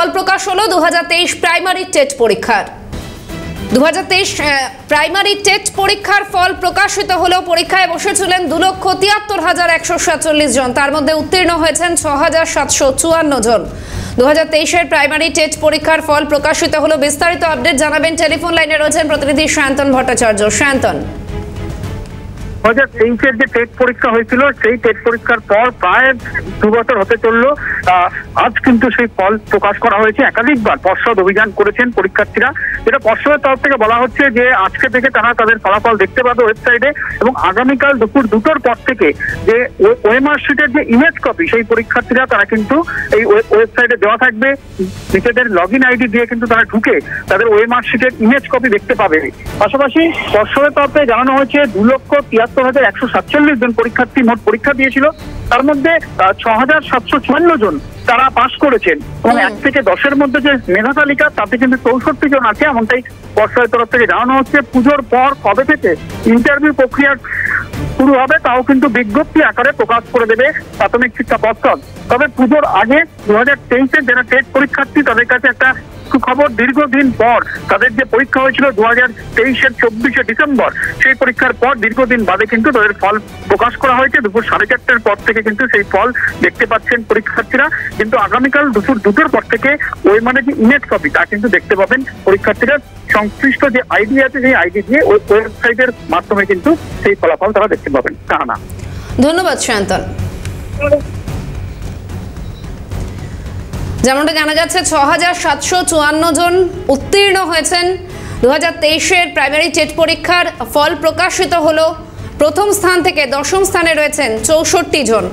ফল প্রকাশ হলো 2023 primary TET পরীক্ষার। 2023 primary TET পরীক্ষার ফল প্রকাশিত হলো। পরীক্ষায় বসেছিলেন 2,73,147 জন, তার মধ্যে উত্তীর্ণ হয়েছেন 6,754 জন। 2023-এর প্রাইমারি টেট পরীক্ষার ফল প্রকাশিত হলো। বিস্তারিত আপডেট জানাবেন, টেলিফোন লাইনে রয়েছেন প্রতিনিধি সায়ন্তন ভট্টাচার্য। সায়ন্তন, 2023-এর যে টেট পরীক্ষা হয়েছিল সেই টেট পরীক্ষার পর প্রায় 2 বছর হতে চললো। আজ কিন্তু সেই ফল প্রকাশ করা হয়েছে। একাধিকবার পর্ষদ অভিযান করেছেন পরীক্ষার্থীরা, যেটা পর্ষদের তরফ থেকে বলা হচ্ছে যে আজকে থেকে তারা তাদের ফলাফল দেখতে পাবে ওয়েবসাইটে, এবং আগামীকাল দুপুর 2টোর পর থেকে যে ওএমআর শিটের যে ইমেজ কপি সেই পরীক্ষার্থীরা তারা কিন্তু এই ওয়েবসাইটে দেওয়া থাকবে। নিজেদের লগইন আইডি দিয়ে কিন্তু তারা ঢুকে তাদের ওএমআর শিটের ইমেজ কপি দেখতে পাবে। পাশাপাশি পর্ষদের তরফ থেকে জানানো হয়েছে 2,73,147 জন পরীক্ষার্থী মোট পরীক্ষা দিয়েছিল, তার মধ্যে 6,754 জন তারা পাশ করেছেন, এবং 1 থেকে 10-এর মধ্যে যে মেধা তালিকা তাতে কিন্তু 64 জন আছে, এমনটাই পর্ষদের তরফ থেকে জানানো হচ্ছে। পুজোর পর কবে থেকে ইন্টারভিউ প্রক্রিয়া শুরু হবে তাও কিন্তু বিজ্ঞপ্তি আকারে প্রকাশ করে দেবে প্রাথমিক শিক্ষা পর্ষদ। তবে পুজোর আগে 2023-এর যারা টেট পরীক্ষার্থী তাদের কাছে একটা খবর, দীর্ঘদিন পর তাদের যে পরীক্ষা হয়েছিল 2023-এর 24শে ডিসেম্বর, সেই পরীক্ষার পর দীর্ঘদিন বাদে কিন্তু তাদের ফল প্রকাশ করা হয়েছে। দুপুর 4:30-এর পর থেকে কিন্তু সেই ফল দেখতে পাচ্ছেন পরীক্ষার্থীরা, কিন্তু আগামীকাল দুপুর 2টোর পর থেকে ওই মানে যে ইমেজ কপি তা কিন্তু দেখতে পাবেন পরীক্ষার্থীরা। সংশ্লিষ্ট যে আইডি আছে সেই আইডি দিয়ে ওই ওয়েবসাইটের মাধ্যমে কিন্তু সেই ফলাফল তারা দেখতে পাবেন। কাহানা, ধন্যবাদ সায়ন্তন। যেমনটা জানা যাচ্ছে 6,754 জন উত্তীর্ণ হয়েছেন 2023-এর প্রাইমারি টেট পরীক্ষার ফল প্রকাশিত হলো। প্রথম স্থান থেকে 10ম স্থানে রয়েছেন 64 জন।